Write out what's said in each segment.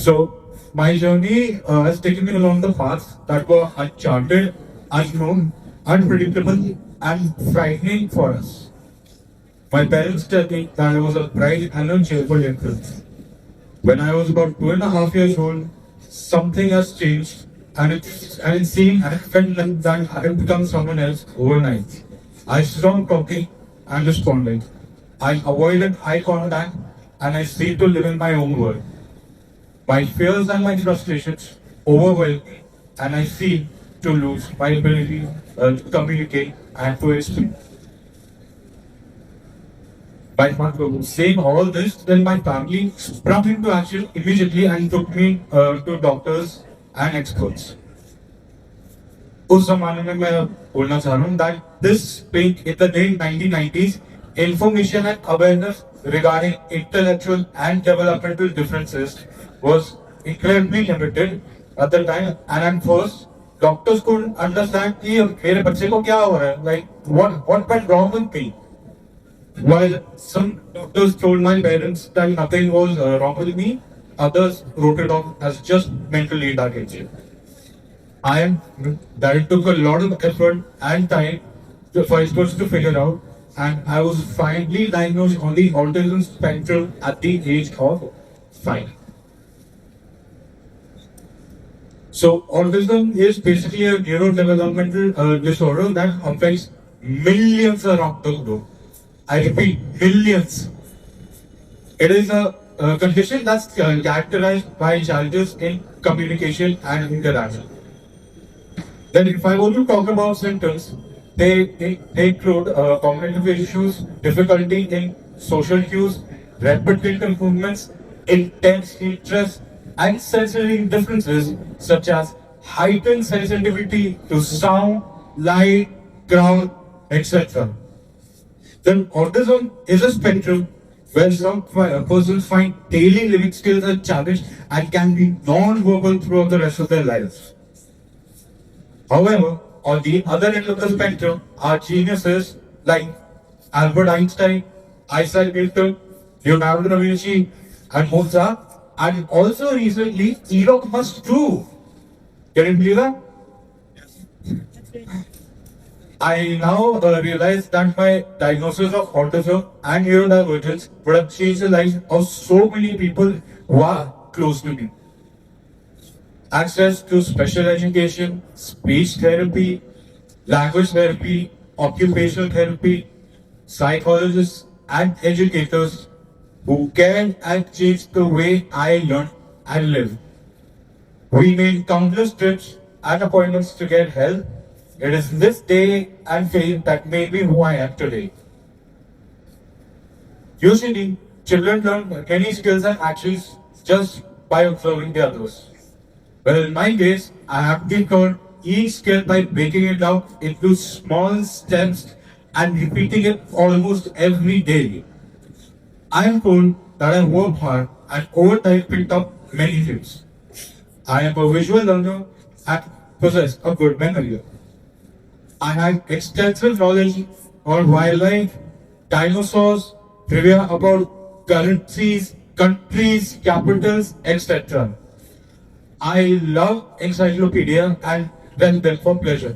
So my journey has taken me along the paths that were uncharted, unknown, unpredictable, and frightening for us. My parents tell me that I was a bright and a cheerful infant. When I was about 2.5 years old, something has changed, and it seemed and it felt like that I had become someone else overnight. I stopped talking and responding. I avoided eye contact, and I seemed to live in my own world. My fears and my frustrations overwhelm me, and I seem to lose my ability to communicate and to express. By saying all this, then my family sprung into action immediately and took me to doctors and experts. उस जमाने में मैं बोलना चाह रहा हूँ that this peak in the late 1990s, information and awareness regarding intellectual and developmental differences was incredibly limited at the time, and at first doctors couldn't understand कि मेरे बच्चे को क्या हो रहा है, like what went wrong with me. While some doctors told my parents that nothing was wrong with me, others wrote it off as just mentally retarded. I am that it took a lot of effort and time for experts to figure out, and I was finally diagnosed on the autism spectrum at the age of 5. So autism is basically a neurodevelopmental disorder that affects millions around the globe. I repeat, millions. It is a condition that's characterized by challenges in communication and interaction. Then, if I want to talk about symptoms, they include cognitive issues, difficulty in social cues, repetitive movements, intense interest, and sensory differences such as heightened sensitivity to sound, light, crowd, etc. Then autism is a spectrum where some persons find daily living skills a challenge and can be non-verbal throughout the rest of their lives. However, on the other end of the spectrum are geniuses like Albert Einstein, Isaac Newton, Leonardo da Vinci, and Mozart, and also recently Elon Musk too. Can you believe that? I now realize that my diagnosis of autism and neurodivergence would have changed the lives of so many people who are close to me. Access to special education, speech therapy, language therapy, occupational therapy, psychologists and educators who can and change the way I learn and live. We made countless trips and appointments to get help. It is this day and fame that made me who I am today. Usually, children learn many skills and actions just by observing the others. Well, in my case, I have been taught each skill by breaking it down into small steps and repeating it almost every day. I am told that I work hard and over time picked up many things. I am a visual learner and possess a good memory. I have extensive knowledge on wildlife, dinosaurs, trivia about currencies, countries, capitals, etc. I love encyclopedia and read them for pleasure.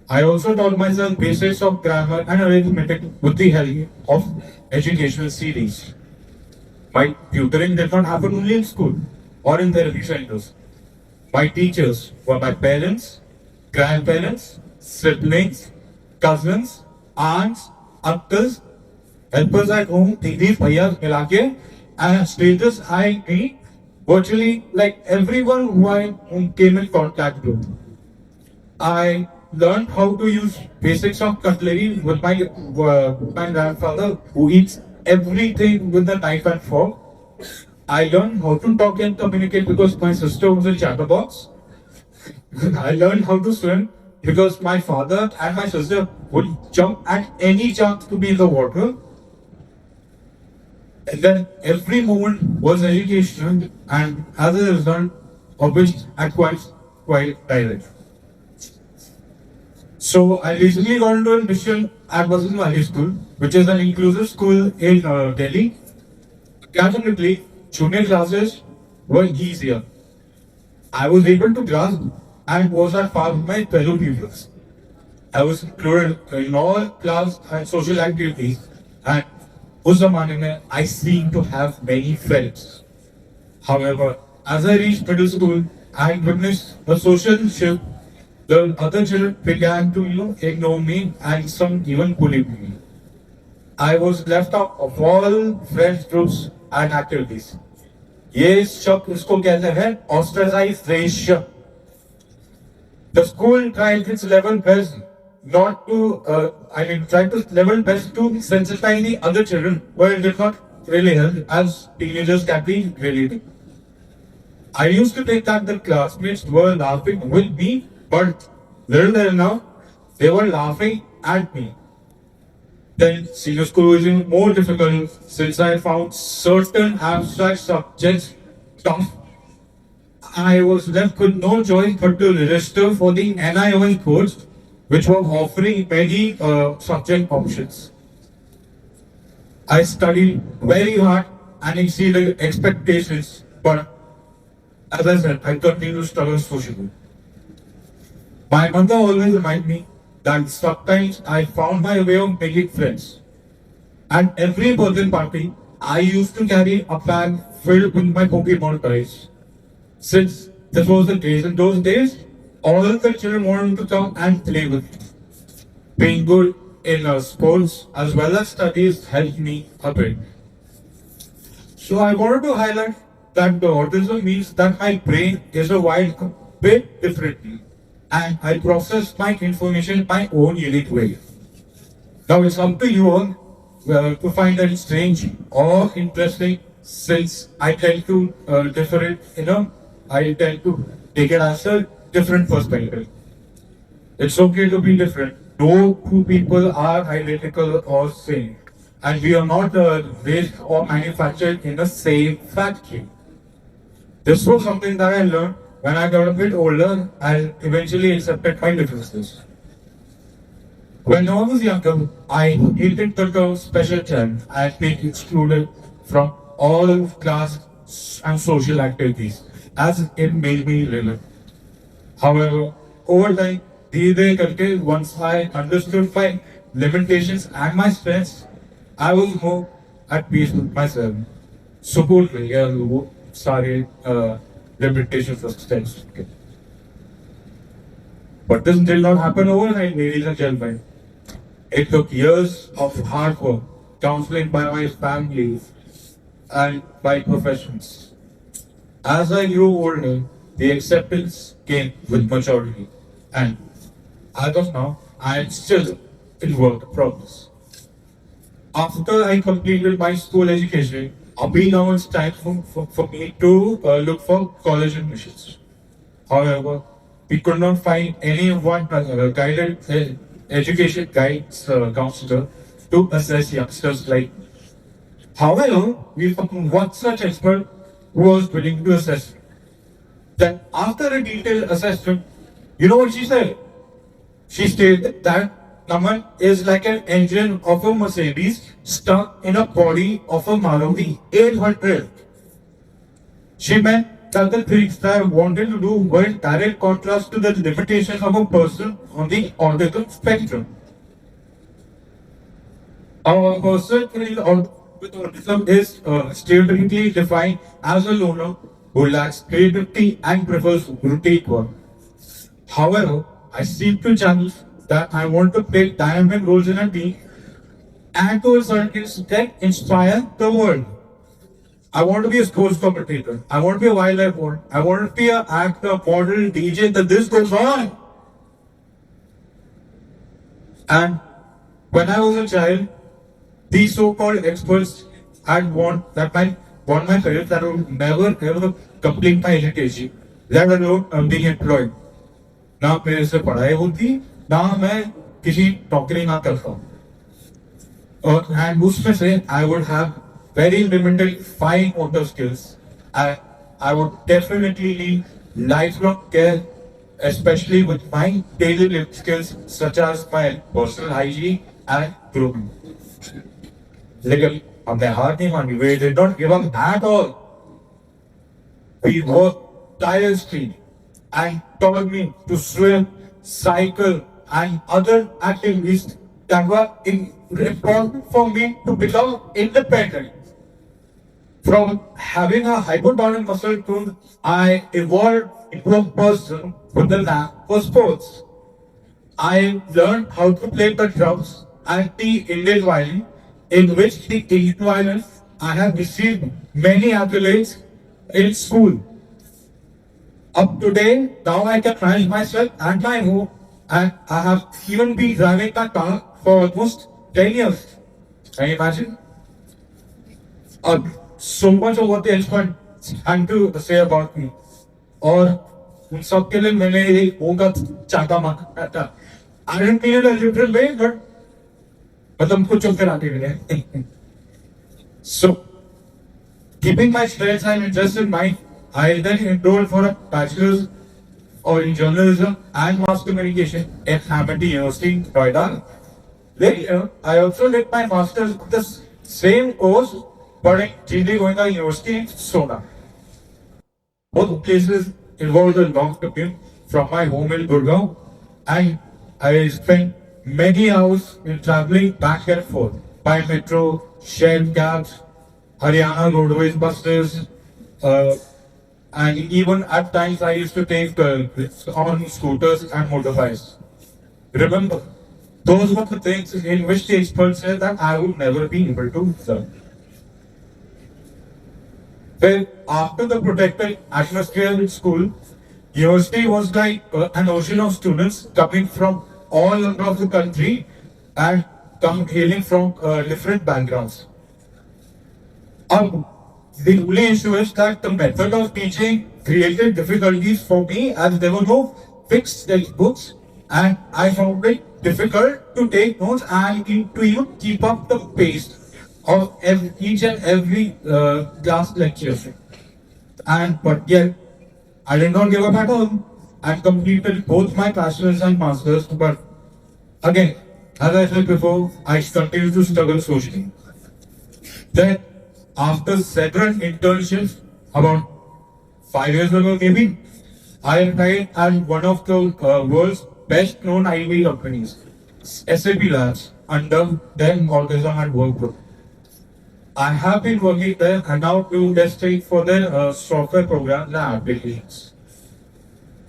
I also taught myself basics of grammar and arithmetic with the help of educational series. My tutoring did not happen only in school or in therapy centers. My teachers were my parents, grandparents, siblings, cousins, aunts, uncles, helpers at home, didi, bhaiyas, milake, and strangers I meet, virtually like everyone who I came in contact with. I learned how to use basics of cutlery with my grandfather who eats everything with a knife and fork. I learned how to talk and communicate because my sister was a chatterbox. I learned how to swim because my father and my sister would jump at any chance to be in the water. And then every moment was educational, and as a result of which I quite tired. So I recently got into admission at Vasant Valley School, which is an inclusive school in Delhi. Academically, junior classes were easier. I was able to grasp and was at par with my fellow pupils. I was included in all class and social activities, and उस जमाने में I seemed to have many friends. However, as I reached middle school and witnessed a social shift, the other children began to, ignore me and some even bully me. I was left out of all friends groups and activities. ये शब्द इसको कहते हैं ostracization. The school tried its level best not to, tried to level best to sensitize the other children, but it did not really help as teenagers can be really. I used to think that the classmates were laughing with me, but little later now, they were laughing at me. Then senior school was even more difficult since I found certain abstract subjects tough. I was left with no choice but to register for the NION course, which was offering many subject options. I studied very hard and exceeded expectations, but as I said, I continued to struggle socially. My mother always reminded me that sometimes I found my way of making friends. At every birthday party, I used to carry a bag filled with my Pokemon toys. Since this was the case in those days, all the children wanted to come and play with me. Being good in sports as well as studies helped me a bit. So I wanted to highlight that the autism means that my brain is wired a bit differently and I process my information in my own unique way. Now it's up to you all to find that strange or interesting since I tend to I tend to take it as a different perspective. It's okay to be different. No two people are identical or same. And we are not raised or manufactured in the same factory. This was something that I learned when I got a bit older and eventually accepted my differences. When I was younger, I hated the term special child and being excluded from all class and social activities as it made me little. However, over time, once I understood my limitations and my strengths, I was more at peace with myself. Support me, started limitations of strengths. Okay. But this did not happen overnight, ladies and gentlemen. It took years of hard work, counseling by my family and by professions. As I grew older, the acceptance came with maturity. And as of now, I am still in work in progress. After I completed my school education, now it's time for me to look for college admissions. However, we could not find anyone guided education guides counselor to assess youngsters like. However, we found one such expert who was willing to assess. Then, after a detailed assessment, you know what she said? She stated that Naman is like an engine of a Mercedes stuck in a body of a Maruti 800. She meant that the things that I wanted to do were in direct contrast to the limitations of a person on the autism spectrum. A person with autism is stereotypically defined as a loner who lacks creativity and prefers routine work. However, I seek to channel that I want to play dynamic roles in a team and to a certain extent inspire the world. I want to be a sports commentator. I want to be a wildlife warden. I want to be an actor, model, DJ, the this goes on. And when I was a child, these so-called experts had warned my parents that I would never ever complete my education, let alone being employed. ना मेरे से पढ़ाई होती ना मैं किसी नौकरी ना करता और and उसमें से I would have very limited fine motor skills. I would definitely need lifelong care, especially with my daily living skills such as my personal hygiene and grooming. लेकिन हमने हार नहीं मानी. We did not give up at all. We worked tirelessly and taught me to swim, cycle, and other activities that were important for me to become independent. From having a hypertonic muscle tone, I evolved into a person with a knack for sports. I learned how to play the drums and the Indian violin, in which the Indian violin I have received many accolades in school. Up to date, now I can manage myself and my home, and I have even been driving a car for almost 10 years. Can you imagine? Uh, so much of what the expert had to say about me. और उन सब के लिए मैंने एक होगा चाहता माना था. I didn't mean it a literal way, but मतलब कुछ चलते रहते हैं. So, keeping my strengths and interests in mind, I then enrolled for a bachelor's in journalism and mass communication at Hamilton University in Noida. Later, I also did my master's in the same course, but in Chile Goenka University in Sona. Both places involved a long commute from my home in Gurgaon, and I spent many hours in traveling back and forth by metro, shared cabs, Haryana roadways buses, and even at times I used to take on scooters and motorbikes. Remember, those were the things in which the experts said that I would never be able to learn. Well, after the protected atmosphere in school, university was like an ocean of students coming from all across the country and come hailing from different backgrounds. The only issue is that the method of teaching created difficulties for me as there were no fixed textbooks, and I found it difficult to take notes and to even keep up the pace of each and every class lecture. But yet, I did not give up at all. I completed both my bachelor's and master's, but again, as I said before, I continued to struggle socially. Then, after several internships, about 5 years ago maybe, I applied at one of the world's best known IT companies, SAP Labs, under then Organism and Work Group. I have been working there and now do testing for their software programs and applications.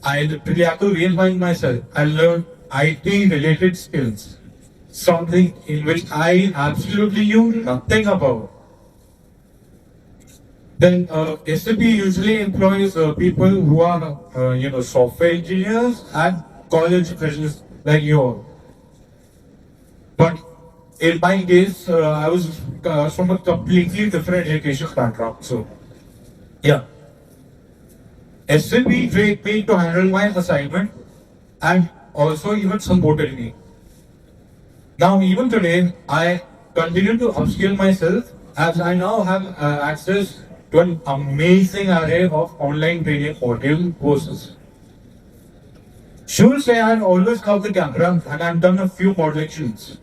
I literally have to reinvent myself and learn IT related skills, something in which I absolutely knew nothing about. Then SAP usually employs people who are, software engineers and college graduates like you all. But in my case, I was from a completely different education background. So, yeah. SAP trained me to handle my assignment and also even supported me. Now, even today, I continue to upskill myself as I now have access to an amazing array of online training module courses. Should say I've always come the camera and I've done a few modeling shoots.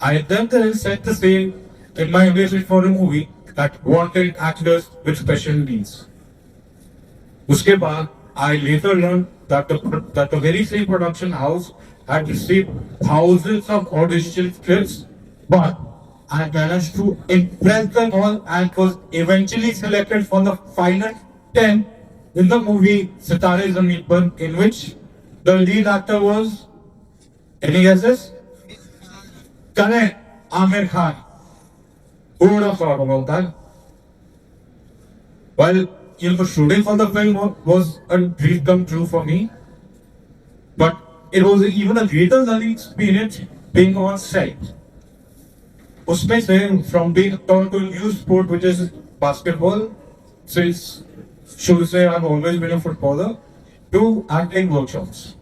I then said the same in my message for a movie that wanted actors with special needs. Uske baad, I later learned that the very same production house had received thousands of audition scripts, but I managed to impress them all and was eventually selected for the final 10 in the movie Sitare Zameen Par, in which the lead actor was, any guesses? Correct, Amir Khan. Who would have thought about that? Well, shooting for the film was a dream come true for me, but it was even a greater learning experience being on set. उसमें से from being taught to a new sport which is basketball, since should say I've always been a footballer, to acting workshops.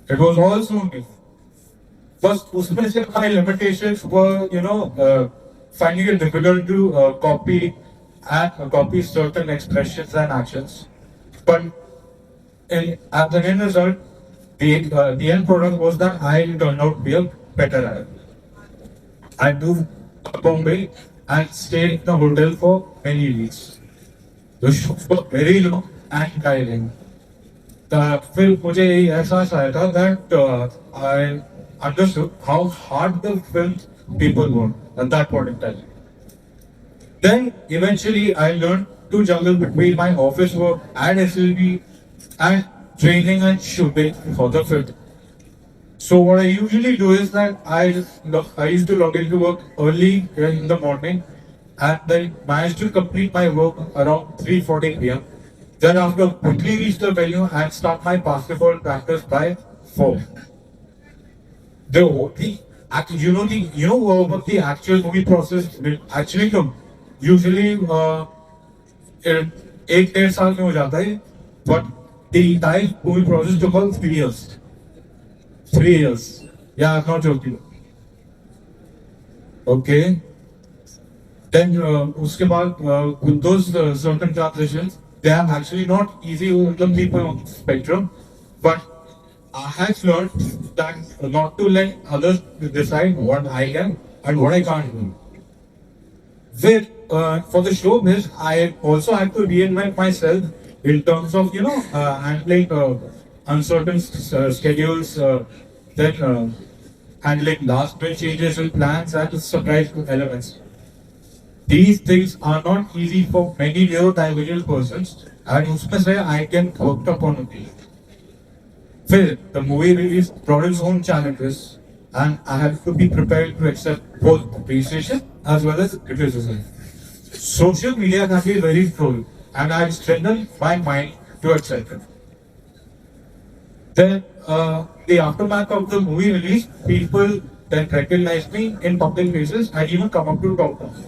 It was all so new. First, उसमें से my limitations were, finding it difficult to copy certain expressions and actions. But at the end result, the end product was that I turned out to be a better at it. I moved to Bombay and stayed in a hotel for many weeks. The shows were very long and tiring. फिर मुझे यही एहसास आया था that I understood how hard the film people were at that point in time. Then eventually I learned to juggle between my office work and SLB and training and shooting for the film. So what I usually do is that I used to log into work early in the morning and then managed to complete my work around 3:40 p.m. Then after quickly reach the venue and start my basketball practice by 4. What the actual movie process will actually come. Usually एक डेढ़ साल में हो जाता है, but the entire movie process took all 3 years. 3 years. Yeah, I'm not joking. Okay. Then उसके बाद with those certain transitions, they are actually not easy with the people on the spectrum, but I have learned that not to let others decide what I can and what I can't do. With for the showbiz, I also have to reinvent myself in terms of handling uncertain schedules, then handling last minute changes in plans and surprise elements. These things are not easy for many neurodivergent persons, and उसमें से I can work upon it. Phil, the movie release brought its own challenges, and I have to be prepared to accept both appreciation as well as criticism. Social media can be very cruel, and I strengthened my mind to accept it. Then, the aftermath of the movie release, people then recognize me in public places and even come up to talk to me.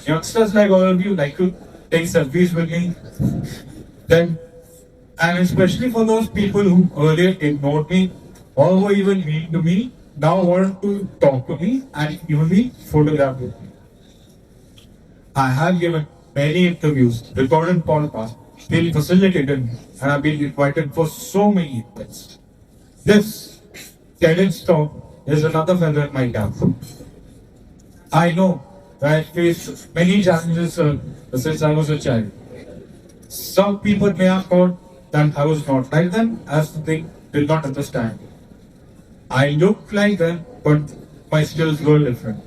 Youngsters like all of you like to take selfies with me. Then, and especially for those people who earlier ignored me or were even mean to me, now want to talk to me and even be photographed with me. I have given many interviews, recorded podcasts, been facilitated, and I've been invited for so many events. This TEDx talk is another feather in my cap. I know that I faced many challenges since I was a child. Some people may have thought that I was not like them as they did not understand. I looked like them, but my skills were different.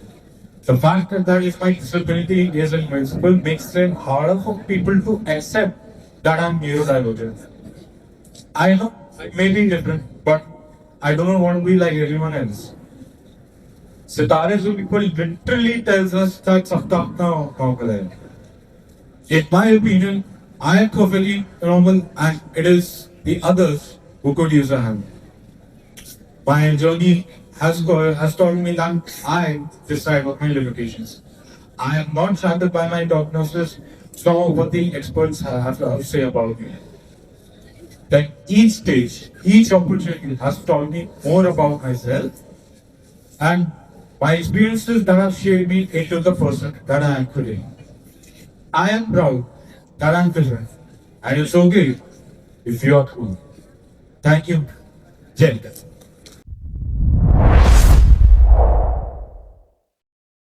The fact that if my disability is invisible makes it harder for people to accept that I'm neurodivergent. I know I may be different, but I don't want to be like everyone else. Sitare so people literally tells us that sabka apna normal hai. In my opinion, I am perfectly normal and it is the others who could use a hand. My journey has taught me that I decide what my limitations. I am not shattered by my diagnosis, nor what the experts have to say about me. That each stage, each opportunity has taught me more about myself and my experiences that have shaped me into the person that I am today. I am proud that I'm different, and it's okay if you are cool. Thank you. Jai Hind.